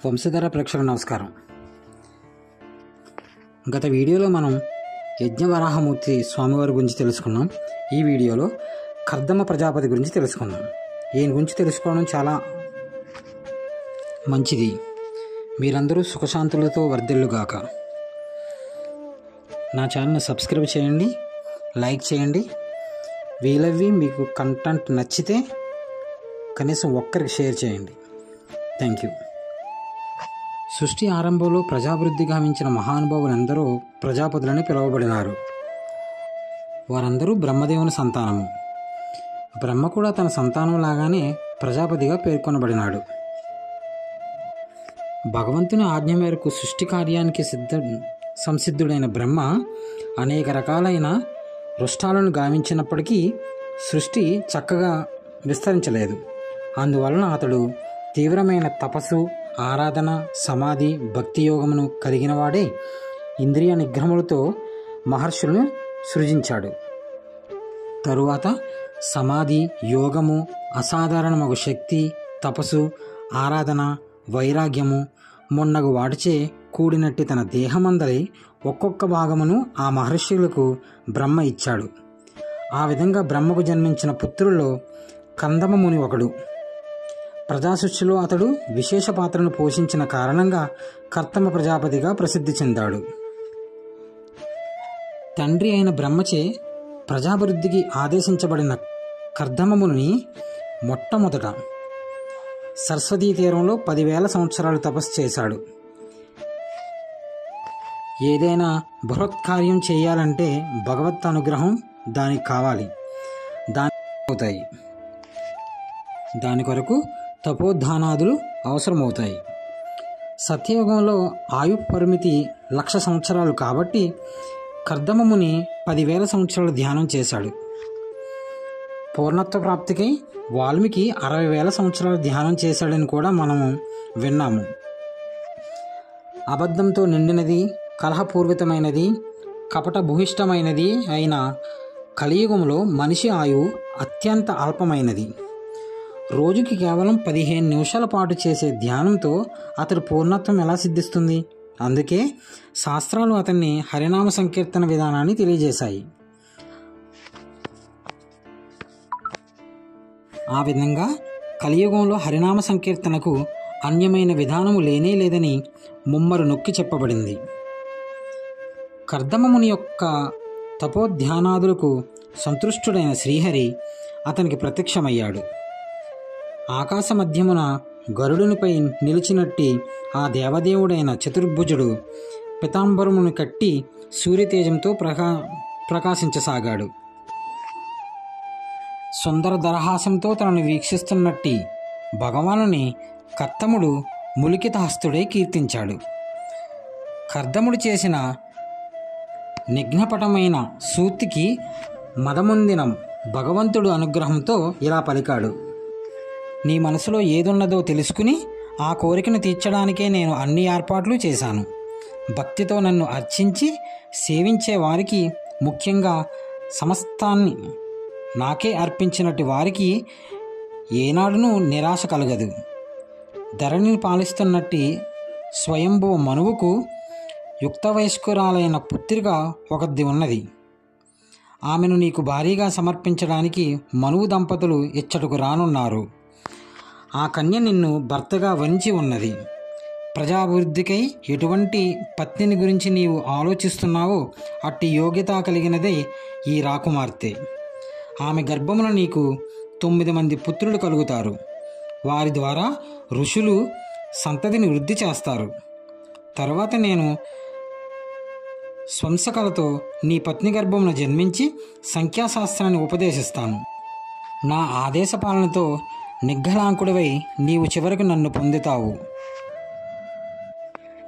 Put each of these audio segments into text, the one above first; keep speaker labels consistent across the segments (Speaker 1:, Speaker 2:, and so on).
Speaker 1: వంశధార ప్రేక్షకులకు నమస్కారం. గత వీడియోలో మనం యజ్ఞవరాహమూర్తి స్వామివారి గురించి తెలుసుకున్నాం. ఈ వీడియోలో కర్దమ ప్రజాపతి గురించి తెలుసుకున్నాం. ఈయన గురించి తెలుసుకోవడం చాలా మంచిది. మీరందరూ సుఖశాంతులతో వర్ధిల్లుగాక. నా ఛానల్ని సబ్స్క్రైబ్ చేయండి, లైక్ చేయండి. వీలవి మీకు కంటెంట్ నచ్చితే కనీసం ఒక్కరికి షేర్ చేయండి. Thank you. సృష్టి ఆరంభంలో ప్రజాభివృద్ధి గావించిన మహానుభావులందరూ ప్రజాపతులని పిలువబడినారు. వారందరూ బ్రహ్మదేవుని సంతానము. బ్రహ్మ కూడా తన సంతానం లాగానే ప్రజాపతిగా పేర్కొనబడినాడు. భగవంతుని ఆజ్ఞ మేరకు సృష్టి కార్యానికి సంసిద్ధుడైన బ్రహ్మ అనేక రకాలైన వృష్టాలను గావించినప్పటికీ సృష్టి చక్కగా విస్తరించలేదు. అందువలన అతడు తీవ్రమైన తపస్సు, ఆరాధన, సమాధి, భక్తి యోగమును కలిగినవాడే ఇంద్రియ నిగ్రహములతో మహర్షులను సృజించాడు. తరువాత సమాధి, యోగము, అసాధారణమగు శక్తి, తపస్సు, ఆరాధన, వైరాగ్యము మొన్నగు వాటిచే కూడినట్టి తన దేహమందరి ఒక్కొక్క భాగమును ఆ మహర్షులకు బ్రహ్మ ఇచ్చాడు. ఆ విధంగా బ్రహ్మకు జన్మించిన పుత్రుల్లో కందమ ముని ఒకడు. ప్రజాసృష్టిలో అతడు విశేష పాత్రను పోషించిన కారణంగా కర్దమ ప్రజాపతిగా ప్రసిద్ధి చెందాడు. తండ్రి అయిన బ్రహ్మచే ప్రజాభివృద్ధికి ఆదేశించబడిన కర్దమ ముని మొట్టమొదట సరస్వతీ తీరంలో 10,000 సంవత్సరాలు తపస్సు చేశాడు. ఏదైనా బృహత్కార్యం చేయాలంటే భగవత్ అనుగ్రహం దానికి కావాలి. దాని కొరకు తపోధానాదులు అవసరమవుతాయి. సత్యయుగంలో ఆయు పరిమితి 1,00,000 సంవత్సరాలు కాబట్టి కర్దమ ముని 10,000 సంవత్సరాలు ధ్యానం చేశాడు. పూర్ణత్వ ప్రాప్తికై వాల్మీకి 60,000 సంవత్సరాలు ధ్యానం చేశాడని కూడా మనము విన్నాము. అబద్ధంతో నిండినది, కలహపూర్వితమైనది, కపట భూయిష్టమైనది అయిన కలియుగంలో మనిషి ఆయువు అత్యంత అల్పమైనది. రోజుకి కేవలం 15 నిమిషాల పాటు చేసే ధ్యానంతో అతడు పూర్ణత్వం ఎలా సిద్ధిస్తుంది? అందుకే శాస్త్రాలు అతన్ని హరినామ సంకీర్తన విధానాన్ని తెలియజేశాయి. ఆ విధంగా కలియుగంలో హరినామ సంకీర్తనకు అన్యమైన విధానము లేనే లేదని ముమ్మరు నొక్కి చెప్పబడింది. కర్దమ ముని యొక్క తపోధ్యానాదులకు సంతృష్టుడైన శ్రీహరి అతనికి ప్రత్యక్షమయ్యాడు. ఆకాశ మధ్యమున గరుడునిపై నిలిచినట్టి ఆ దేవదేవుడైన చతుర్భుజుడు పితాంబరమును కట్టి సూర్యతేజంతో ప్రకాశించసాగాడు. సుందర దరహాసంతో తనను వీక్షిస్తున్నట్టి భగవానుని కర్దముడు ములికితహస్తుడై కీర్తించాడు. కర్దముడు చేసిన నిఘ్నపటమైన సూక్తికి మదముందిన భగవంతుడు అనుగ్రహంతో ఇలా పలికాడు: నీ మనసులో ఏదున్నదో తెలుసుకుని ఆ కోరికను తీర్చడానికే నేను అన్ని ఏర్పాట్లు చేశాను. భక్తితో నన్ను అర్చించి సేవించే వారికి, ముఖ్యంగా సమస్తాన్ని నాకే అర్పించినట్టు వారికి ఏనాడునూ నిరాశ కలగదు. ధరణిని పాలిస్తున్నట్టి స్వయంభువ మనువుకు యుక్త వయస్కురాలైన పుత్రిక ఒకది ఉన్నది. ఆమెను నీకు భారీగా సమర్పించడానికి మనువు దంపతులు ఇచ్చటకు రానున్నారు. ఆ కన్య నిన్ను భర్తగా వరించి ఉన్నది. ప్రజాభివృద్ధికై ఎటువంటి పత్నిని గురించి నీవు ఆలోచిస్తున్నావో అట్టి యోగ్యత కలిగినదే ఈ రాకుమార్తె. ఆమె గర్భమున నీకు 9 మంది పుత్రులు కలుగుతారు. వారి ద్వారా ఋషులు సంతతిని వృద్ధి చేస్తారు. తర్వాత నేను స్వంసకలతో నీ పత్ని గర్భమున జన్మించి సంఖ్యాశాస్త్రాన్ని ఉపదేశిస్తాను. నా ఆదేశపాలనతో నిగ్ఘలాంకుడివై నీవు చివరకు నన్ను పొందుతావు.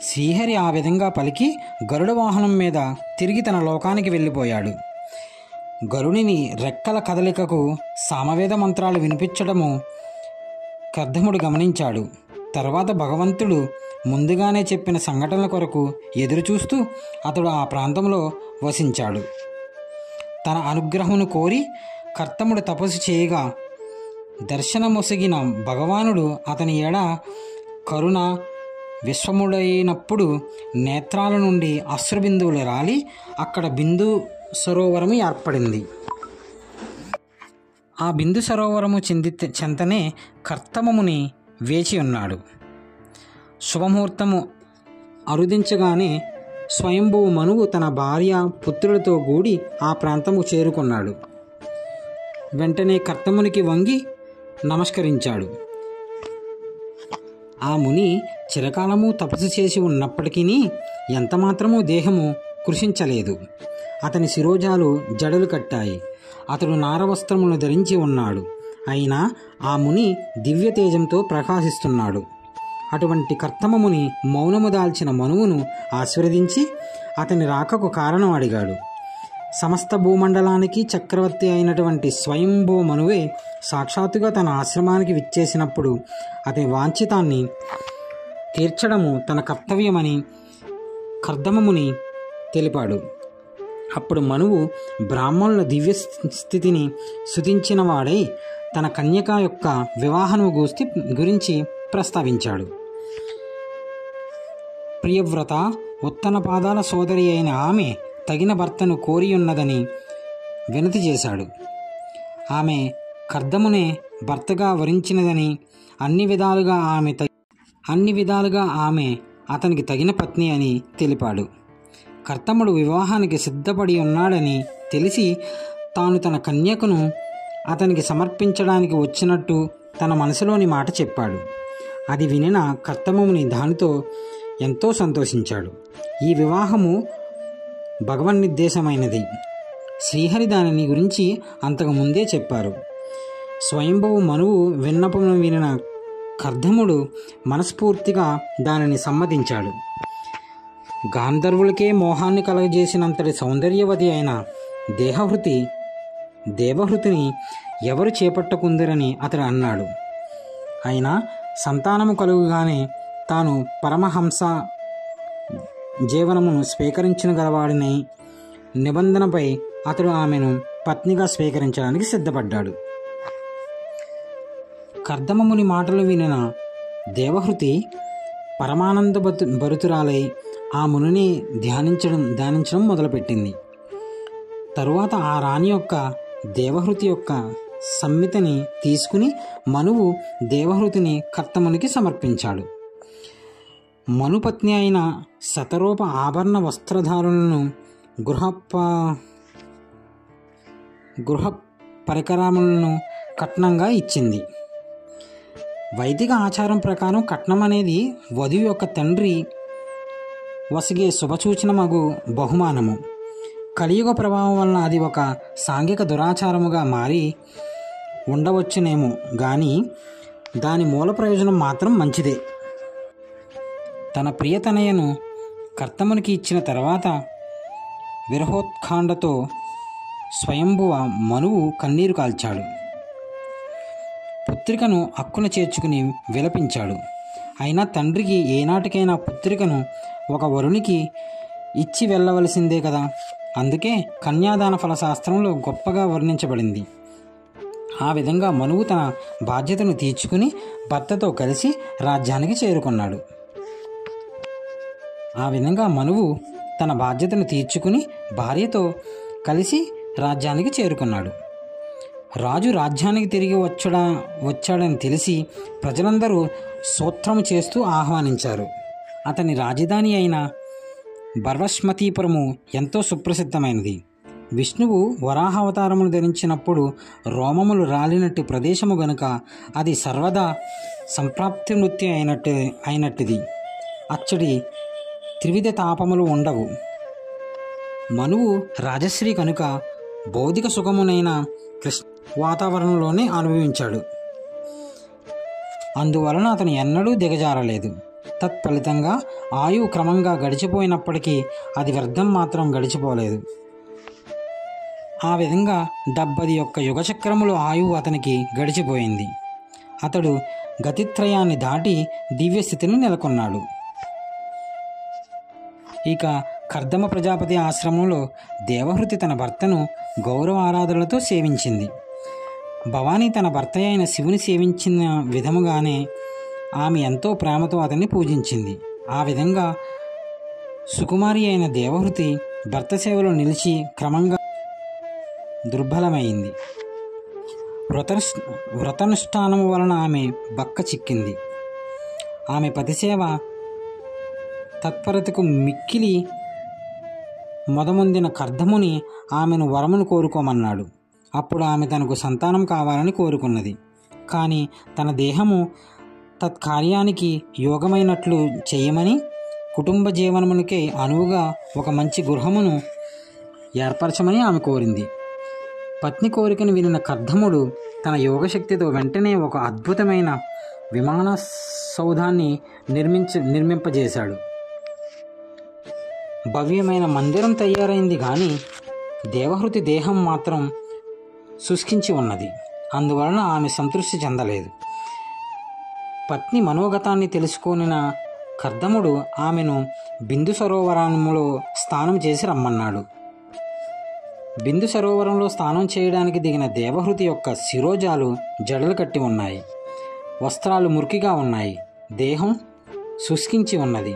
Speaker 1: శ్రీహరి ఆ విధంగా పలికి గరుడ వాహనం మీద తిరిగి తన లోకానికి వెళ్ళిపోయాడు. గరుడిని రెక్కల కదలికకు సామవేద మంత్రాలు వినిపించడము కర్దముడు గమనించాడు. తర్వాత భగవంతుడు ముందుగానే చెప్పిన సంఘటనల కొరకు ఎదురుచూస్తూ అతడు ఆ ప్రాంతంలో వసించాడు. తన అనుగ్రహమును కోరి కర్దముడు తపస్సు చేయగా దర్శనమొసగిన భగవానుడు అతని ఎడ కరుణ, విశ్వముడైనప్పుడు నేత్రాల నుండి అశ్రుబిందువులు రాలి అక్కడ బిందు సరోవరము ఏర్పడింది. ఆ బిందు సరోవరము చెంతనే కర్తమముని వేచి ఉన్నాడు. శుభముహూర్తము అరుదించగానే స్వయంభువు మనువు తన భార్య పుత్రులతో కూడి ఆ ప్రాంతము చేరుకున్నాడు. వెంటనే కర్తమునికి వంగి నమస్కరించాడు. ఆ ముని చిరకాలము తపస్సు చేసి ఉన్నప్పటికీ ఎంతమాత్రమూ దేహము కృషించలేదు. అతని శిరోజాలు జడలు కట్టాయి. అతడు నారవస్త్రములను ధరించి ఉన్నాడు. అయినా ఆ ముని దివ్య తేజంతో ప్రకాశిస్తున్నాడు. అటువంటి కర్తమముని మౌనము దాల్చిన మనువును ఆశీర్వదించి అతని రాకకు కారణం అడిగాడు. సమస్త భూమండలానికి చక్రవర్తి అయినటువంటి స్వయంభూ మనువే సాక్షాత్తుగా తన ఆశ్రమానికి విచ్చేసినప్పుడు అతని వాంఛితాన్ని తీర్చడము తన కర్తవ్యమని కర్దమముని తెలిపాడు. అప్పుడు మనువు బ్రాహ్మణుల దివ్య స్థితిని స్తుతించిన వాడై తన కన్యక యొక్క వివాహము గురించి ప్రస్తావించాడు. ప్రియవ్రత, ఉత్తన పాదాల సోదరి అయిన ఆమె తగిన భర్తను కోరియున్నదని వినతి చేశాడు. ఆమె కర్దమునే భర్తగా వరించినదని అన్ని విధాలుగా ఆమె అతనికి తగిన పత్ని అని తెలిపాడు. కర్తముడు వివాహానికి సిద్ధపడి ఉన్నాడని తెలిసి తాను తన కన్యకను అతనికి సమర్పించడానికి వచ్చినట్టు తన మనసులోని మాట చెప్పాడు. అది వినిన కర్తముని దానితో ఎంతో సంతోషించాడు. ఈ వివాహము భగవన్నిర్దేశమైనది. శ్రీహరి దానిని గురించి అంతకు ముందే చెప్పారు. స్వయంభువు మనువు విన్నపమును వినిన కర్దముడు మనస్ఫూర్తిగా దానిని సమ్మతించాడు. గాంధర్వులకే మోహాన్ని కలగజేసినంతటి సౌందర్యవతి అయిన దేవహృతిని ఎవరు చేపట్టకుందరని అతడు అన్నాడు. అయినా సంతానము కలుగుగానే తాను పరమహంస జీవనమును స్వీకరించిన గలవాడిని నిబంధనపై అతడు ఆమెను పత్నిగా స్వీకరించడానికి సిద్ధపడ్డాడు. కర్దమముని మాటలు వినిన దేవహృతి పరమానంద భరితురాలై ఆ మునిని ధ్యానించడం మొదలుపెట్టింది. తరువాత ఆ రాణి యొక్క దేవహృతి యొక్క సమ్మితిని తీసుకుని మనువు దేవహృతిని కర్తమునికి సమర్పించాడు. మనుపత్ని అయిన శతరూప ఆభరణ వస్త్రధారులను గృహ పరికరములను కట్నంగా ఇచ్చింది. వైదిక ఆచారం ప్రకారం కట్నం అనేది వధువు యొక్క తండ్రి వసిగే శుభసూచనమగు బహుమానము. కలియుగ ప్రభావం వలన అది ఒక సాంఘిక దురాచారముగా మారి ఉండవచ్చునేమో కానీ దాని మూల ప్రయోజనం మాత్రం మంచిదే. తన ప్రియతనయను కర్తమునికి ఇచ్చిన తర్వాత విరహోత్కంఠతో స్వయంభువ మనువు కన్నీరు కాల్చాడు. పుత్రికను అక్కున చేర్చుకుని విలపించాడు. అయినా తండ్రికి ఏనాటికైనా పుత్రికను ఒక వరునికి ఇచ్చి వెళ్ళవలసిందే కదా. అందుకే కన్యాదాన ఫల శాస్త్రంలో గొప్పగా వర్ణించబడింది. ఆ విధంగా మనువు తన బాధ్యతను తీర్చుకుని భర్తతో కలిసి రాజ్యానికి చేరుకున్నాడు. భార్యతో కలిసి రాజ్యానికి చేరుకున్నాడు. రాజు రాజ్యానికి తిరిగి వచ్చాడని తెలిసి ప్రజలందరూ స్తోత్రము చేస్తూ ఆహ్వానించారు. అతని రాజధాని అయిన బర్వష్మతీపురము ఎంతో సుప్రసిద్ధమైనది. విష్ణువు వరాహావతారమును ధరించినప్పుడు రోమములు రాలినట్టు ప్రదేశము గనుక అది సర్వదా సంప్రాప్తి నృత్యం అయినట్టుది. అచ్చడి త్రివిధ తాపములు ఉండవు. మనువు రాజశ్రీ కనుక భౌతిక సుఖమునైన కృష్ణ వాతావరణంలోనే అనుభవించాడు. అందువలన అతను ఎన్నడూ దిగజారలేదు. తత్ఫలితంగా ఆయువు క్రమంగా గడిచిపోయినప్పటికీ అది వ్యర్థం మాత్రం గడిచిపోలేదు. ఆ విధంగా 71 యుగచక్రములు ఆయువు అతనికి గడిచిపోయింది. అతడు గతిత్రయాన్ని దాటి దివ్యస్థితిని నెలకొన్నాడు. ఇక కర్దమ ప్రజాపతి ఆశ్రమంలో దేవహృతి తన భర్తను గౌరవ ఆరాధనలతో సేవించింది. భవానీ తన భర్త అయిన శివుని సేవించిన విధముగానే ఆమె ఎంతో ప్రేమతో అతన్ని పూజించింది. ఆ విధంగా సుకుమారి అయిన దేవహృతి భర్త సేవలో నిలిచి క్రమంగా దుర్బలమైంది. వ్రతానుష్ఠానం వలన ఆమె బక్క చిక్కింది. ఆమె పతిసేవ తత్పరతకు మిక్కిలి మొదమొందిన కర్దముని ఆమెను వరమును కోరుకోమన్నాడు. అప్పుడు ఆమె తనకు సంతానం కావాలని కోరుకున్నది. కానీ తన దేహము తత్కార్యానికి యోగమైనట్లు చేయమని, కుటుంబ జీవనమునికే అనువుగా ఒక మంచి గృహమును ఏర్పరచమని ఆమె కోరింది. పత్ని కోరికను వినిన కర్దముడు తన యోగశక్తితో వెంటనే ఒక అద్భుతమైన విమాన సౌధాన్ని నిర్మింపజేశాడు. భవ్యమైన మందిరం తయారైంది, కానీ దేవహృతి దేహం మాత్రం శుష్కించి ఉన్నది. అందువలన ఆమె సంతృప్తి చెందలేదు. పత్ని మనోగతాన్ని తెలుసుకొనిన కర్దముడు ఆమెను బిందు సరోవరములో స్నానం చేసి రమ్మన్నాడు. బిందు సరోవరంలో స్నానం చేయడానికి దిగిన దేవహృతి యొక్క శిరోజాలు జడలు కట్టి ఉన్నాయి. వస్త్రాలు మురికిగా ఉన్నాయి. దేహం శుష్కించి ఉన్నది.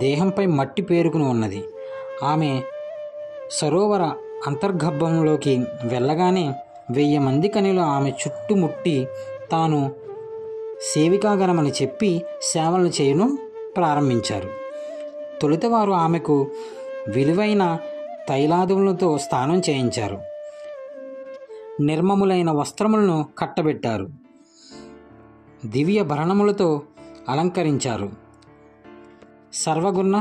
Speaker 1: దేహంపై మట్టి పేరుకుని ఉన్నది. ఆమె సరోవర అంతర్గర్భంలోకి వెళ్ళగానే 1000 మంది కనిలో ఆమె చుట్టుముట్టి తాను సేవికాగణమని చెప్పి సేవలను చేయడం ప్రారంభించారు. తొలుత వారు ఆమెకు విలువైన తైలాదులతో స్నానం చేయించారు. నిర్మములైన వస్త్రములను కట్టబెట్టారు. దివ్య భరణములతో అలంకరించారు. సర్వగుణ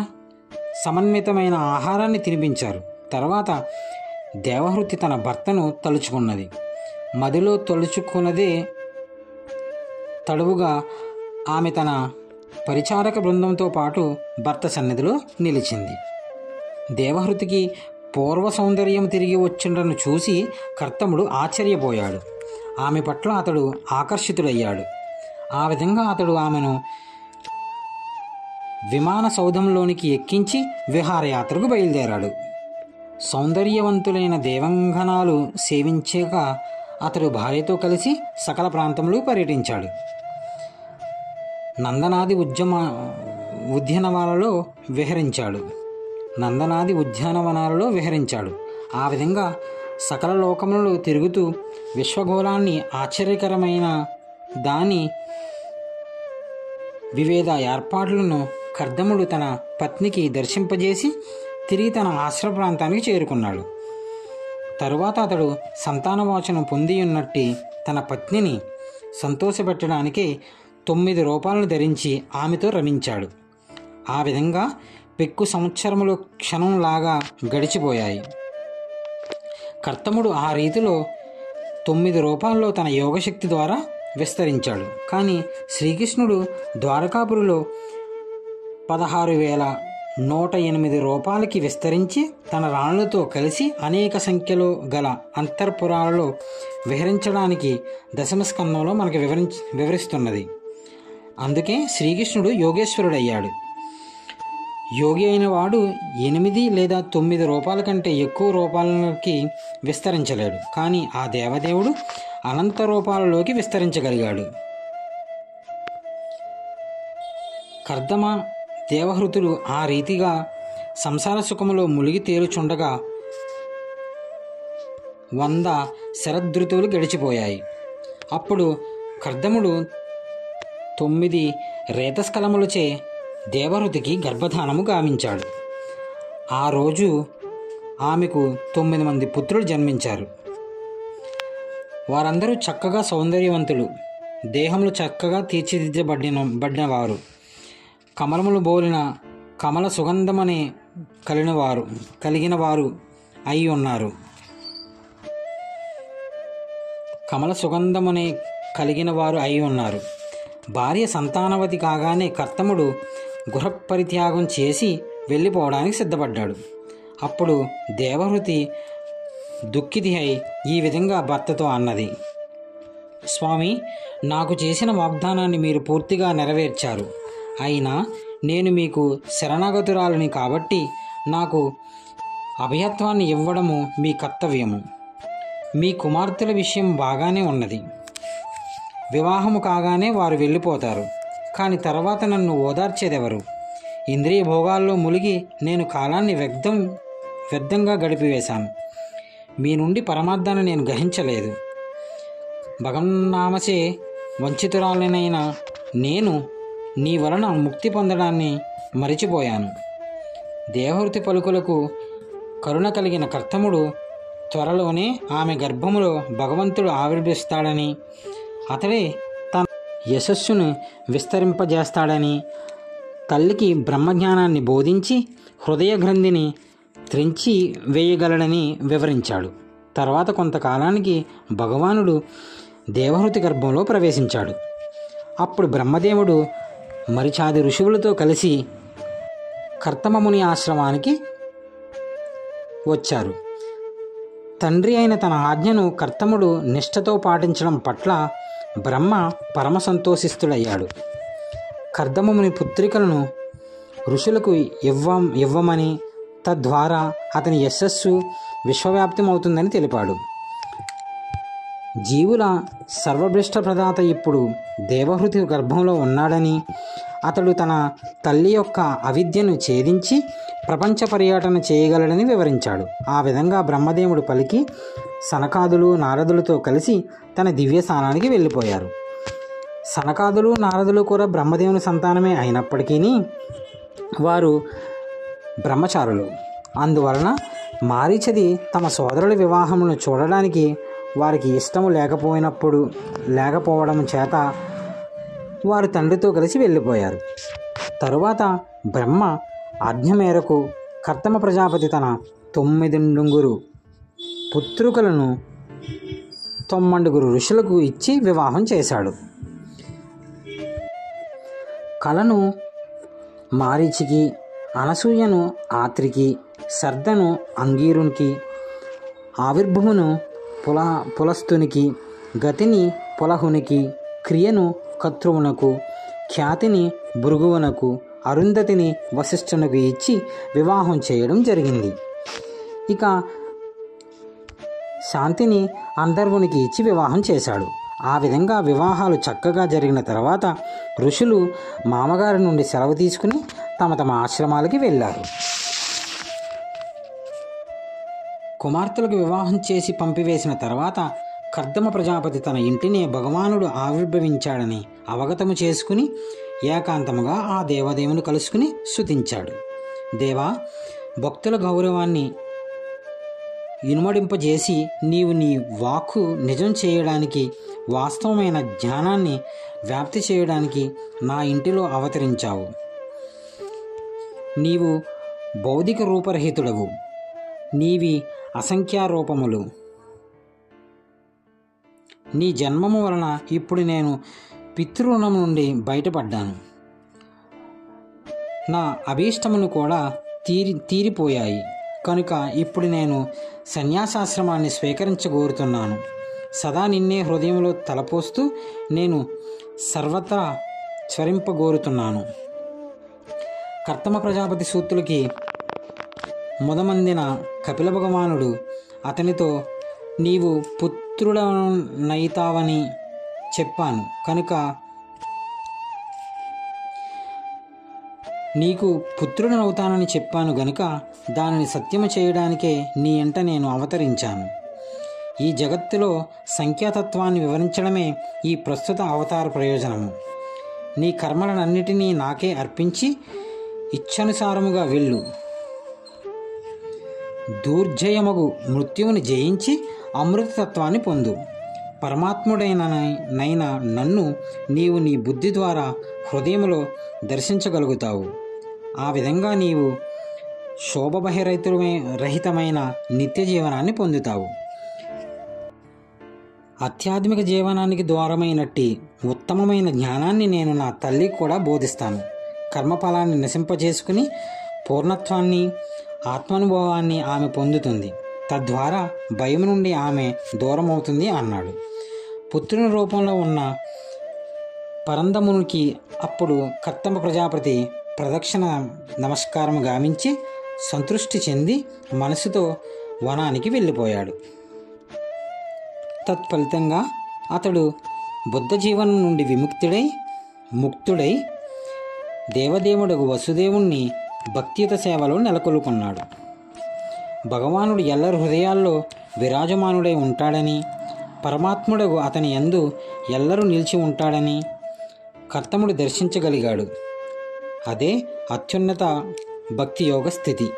Speaker 1: సమన్వితమైన ఆహారాన్ని తినిపించారు. తర్వాత దేవహృతి తన భర్తను తలుచుకున్నది. మదిలో తలుచుకున్నదే తడువుగా ఆమె తన పరిచారక బృందంతో పాటు భర్త సన్నిధిలో నిలిచింది. దేవహృతికి పూర్వ సౌందర్యం తిరిగి వచ్చిండను చూసి కర్తముడు ఆశ్చర్యపోయాడు. ఆమె పట్ల అతడు ఆకర్షితుడయ్యాడు. ఆ విధంగా అతడు ఆమెను విమాన సౌధంలోనికి ఎక్కించి విహారయాత్రకు బయలుదేరాడు. సౌందర్యవంతులైన దేవంగనాలు సేవించాక అతడు భార్యతో కలిసి సకల ప్రాంతంలో పర్యటించాడు. నందనాది ఉద్యానవనాలలో విహరించాడు. ఆ విధంగా సకల లోకములలో తిరుగుతూ విశ్వగోళాన్ని ఆశ్చర్యకరమైన దాని వివిధ ఏర్పాట్లను కర్దముడు తన పత్నికి దర్శింపజేసి తిరిగి తన ఆశ్రమ ప్రాంతానికి చేరుకున్నాడు. తరువాత అతడు సంతానవాచనం పొంది ఉన్నట్టి తన పత్నిని సంతోషపెట్టడానికి 9 రూపాలను ధరించి ఆమెతో రమించాడు. ఆ విధంగా పెక్కు సంవత్సరములు క్షణంలాగా గడిచిపోయాయి. కర్తముడు ఆ రీతిలో 9 రూపాల్లో తన యోగశక్తి ద్వారా విస్తరించాడు. కానీ శ్రీకృష్ణుడు ద్వారకాపురిలో 16,108 రూపాలకి విస్తరించి తన రాణులతో కలిసి అనేక సంఖ్యలో గల అంతర్పురాలలో విహరించడానికి దశమస్కందంలో మనకు వివరిస్తున్నది. అందుకే శ్రీకృష్ణుడు యోగేశ్వరుడయ్యాడు. యోగి అయిన వాడు 8 లేదా 9 రూపాయల కంటే ఎక్కువ రూపాలకి విస్తరించలేడు. కానీ ఆ దేవదేవుడు అనంత రూపాలలోకి విస్తరించగలిగాడు. కర్దమ దేవహృతులు ఆ రీతిగా సంసార సుఖములో మునిగి తేలుచుండగా 100 శరదృతువులు గడిచిపోయాయి. అప్పుడు కర్దముడు 9 రేతస్కలములచే దేవహృతికి గర్భధానము గావించాడు. ఆ రోజు ఆమెకు 9 మంది పుత్రులు జన్మించారు. వారందరూ చక్కగా సౌందర్యవంతులు, దేహములు చక్కగా తీర్చిదిద్దబడినవారు, కమలములు బోలిన కమల సుగంధమనే కలిగిన వారు అయి ఉన్నారు. భార్య సంతానవతి కాగానే కర్తముడు గృహపరిత్యాగం చేసి వెళ్ళిపోవడానికి సిద్ధపడ్డాడు. అప్పుడు దేవహృతి దుఃఖితి అయి ఈ విధంగా భర్తతో అన్నది: స్వామి, నాకు చేసిన వాగ్దానాన్ని మీరు పూర్తిగా నెరవేర్చారు. అయినా నేను మీకు శరణాగతురాలిని కాబట్టి నాకు అభయత్వాన్ని ఇవ్వడము మీ కర్తవ్యము. మీ కుమార్తెల విషయం బాగానే ఉన్నది. వివాహము కాగానే వారు వెళ్ళిపోతారు. కానీ తర్వాత నన్ను ఓదార్చేదెవరు? ఇంద్రియ భోగాల్లో మునిగి నేను కాలాన్ని వ్యర్థంగా గడిపివేశాను. మీ నుండి పరమార్థాన్ని నేను గ్రహించలేదు. భగవన్నామచే వంచితురాలినైన నేను నీ వలన ముక్తి పొందడాన్ని మరిచిపోయాను. దేవహృతి పలుకులకు కరుణ కలిగిన కర్తముడు త్వరలోనే ఆమె గర్భములో భగవంతుడు ఆవిర్భవిస్తాడని, అతడే తన యశస్సును విస్తరింపజేస్తాడని, తల్లికి బ్రహ్మజ్ఞానాన్ని బోధించి హృదయ గ్రంథిని త్రెంచి వేయగలడని వివరించాడు. తర్వాత కొంతకాలానికి భగవానుడు దేవహృతి గర్భంలో ప్రవేశించాడు. అప్పుడు బ్రహ్మదేవుడు మరిచాది ఋషువులతో కలిసి కర్తమముని ఆశ్రమానికి వచ్చారు. తండ్రి అయిన తన ఆజ్ఞను కర్తముడు నిష్ఠతో పాటించడం పట్ల బ్రహ్మ పరమ సంతోషిస్తుడయ్యాడు. కర్దమముని పుత్రికలను ఋషులకు ఇవ్వమని, తద్వారా అతని యశస్సు విశ్వవ్యాప్తమవుతుందని తెలిపాడు. జీవుల సర్వభ్రష్ట ప్రదాత ఇప్పుడు దేవహృతి గర్భంలో ఉన్నాడని, అతడు తన తల్లి యొక్క అవిద్యను ఛేదించి ప్రపంచ పర్యటన చేయగలడని వివరించాడు. ఆ విధంగా బ్రహ్మదేవుడు పలికి సనకాదులు నారదులతో కలిసి తన దివ్యస్థానానికి వెళ్ళిపోయారు. సనకాదులు నారదులు కూడా బ్రహ్మదేవుని సంతానమే అయినప్పటికీ వారు బ్రహ్మచారులు. అందువలన మారీచది తమ సోదరుల వివాహమును చూడడానికి వారికి ఇష్టము లేకపోవడం చేత వారు తండ్రితో కలిసి వెళ్ళిపోయారు. తరువాత బ్రహ్మ ఆజ్ఞ మేరకు కర్తమ ప్రజాపతి తన 9 పుత్రుకలను 9 ఋషులకు ఇచ్చి వివాహం చేశాడు. కలను మారీచికి, అనసూయను ఆత్రికి, శర్ధను అంగీరునికి, ఆవిర్భువును పులస్తునికి, గతిని పులహునికి, క్రియను కత్రువునకు, ఖ్యాతిని భృగువునకు, అరుంధతిని వశిష్ఠునకు ఇచ్చి వివాహం చేయడం జరిగింది. ఇక శాంతిని అందర్వునికి ఇచ్చి వివాహం చేశాడు. ఆ విధంగా వివాహాలు చక్కగా జరిగిన తర్వాత ఋషులు మామగారి నుండి సెలవు తీసుకుని తమ ఆశ్రమాలకి వెళ్ళారు. కుమార్తెలకు వివాహం చేసి పంపివేసిన తర్వాత కర్దమ ప్రజాపతి తన ఇంటిని భగవానుడు ఆవిర్భవించాడని అవగతము చేసుకుని ఏకాంతముగా ఆ దేవదేవుని కలుసుకుని స్తుతించాడు. దేవా, భక్తుల గౌరవాన్ని ఇనుమడింపజేసి నీవు నీ వాక్కు నిజం చేయడానికి, వాస్తవమైన జ్ఞానాన్ని వ్యాప్తి చేయడానికి నా ఇంటిలో అవతరించావు. నీవు భౌతిక రూపరహితుడవు. నీవి అసంఖ్యారూపములు. నీ జన్మము వలన ఇప్పుడు నేను పితృణం నుండి బయటపడ్డాను. నా అభీష్టమును కూడా తీరిపోయాయి. కనుక ఇప్పుడు నేను సన్యాసాశ్రమాన్ని స్వీకరించగోరుతున్నాను. సదా నిన్నే హృదయంలో తలపోస్తూ నేను సర్వత్రా స్వరింపగోరుతున్నాను. కర్తమ ప్రజాపతి సూక్తులకి మొదమందిన కపిల భగవానుడు అతనితో నీవు పుత్రుడనైతావని చెప్పాను కనుక నీకు పుత్రుడనవుతానని చెప్పాను గనుక దానిని సత్యము చేయడానికే నీ ఎంట నేను అవతరించాను. ఈ జగత్తులో సంఖ్యాతత్వాన్ని వివరించడమే ఈ ప్రస్తుత అవతార ప్రయోజనము. నీ కర్మలనన్నిటినీ నాకే అర్పించి ఇచ్ఛానుసారముగా వెళ్ళు. దూర్జయమగు మృత్యువుని జయించి అమృతతత్వాన్ని పొందు. పరమాత్ముడైన నన్ను నీవు నీ బుద్ధి ద్వారా హృదయములో దర్శించగలుగుతావు. ఆ విధంగా నీవు రహితమైన నిత్య జీవనాన్ని పొందుతావు. ఆధ్యాత్మిక జీవనానికి ద్వారమైనట్టి ఉత్తమమైన జ్ఞానాన్ని నేను నా తల్లికి కూడా బోధిస్తాను. కర్మఫలాన్ని నశింపజేసుకుని పూర్ణత్వాన్ని, ఆత్మానుభవాన్ని ఆమె పొందుతుంది. తద్వారా భయం నుండి ఆమె దూరమవుతుంది అన్నాడు. పుత్రుని రూపంలో ఉన్న పరందమునికి అప్పుడు కర్తమ ప్రజాపతి ప్రదక్షిణ నమస్కారం గావించి సంతృష్టి చెంది మనసుతో వనానికి వెళ్ళిపోయాడు. తత్ఫలితంగా అతడు బుద్ధ జీవనం నుండి ముక్తుడై దేవదేవుడు వసుదేవుణ్ణి భక్తియుత సేవలో నెలకొల్పుకున్నాడు. భగవానుడు ఎల్లరి హృదయాల్లో విరాజమానుడై ఉంటాడని, పరమాత్ముడు అతని యందు ఎల్లరూ నిలిచి ఉంటాడని కర్తముడు దర్శించగలిగాడు. అదే అత్యున్నత భక్తి యోగ స్థితి.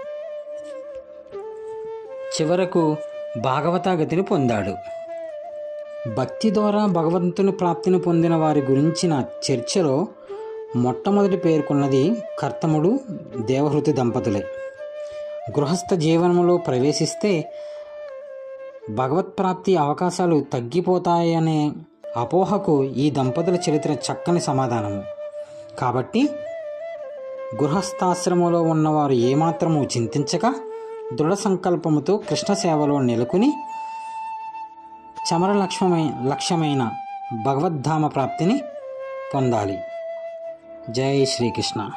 Speaker 1: చివరకు భాగవతాగతిని పొందాడు. భక్తి ద్వారా భగవంతుని ప్రాప్తిని పొందిన వారి గురించిన చర్చలో మొట్టమొదటి పేర్కొన్నది కర్తముడు, దేవహృతి దంపతులే. గృహస్థ జీవనంలో ప్రవేశిస్తే భగవత్ప్రాప్తి అవకాశాలు తగ్గిపోతాయనే అపోహకు ఈ దంపతుల చరిత్ర చక్కని సమాధానము. కాబట్టి గృహస్థాశ్రమంలో ఉన్నవారు ఏమాత్రము చింతించక దృఢ సంకల్పముతో కృష్ణ సేవలో నెలకొని చమర లక్ష్యమైన భగవద్ధామ ప్రాప్తిని పొందాలి. జై శ్రీకృష్ణ.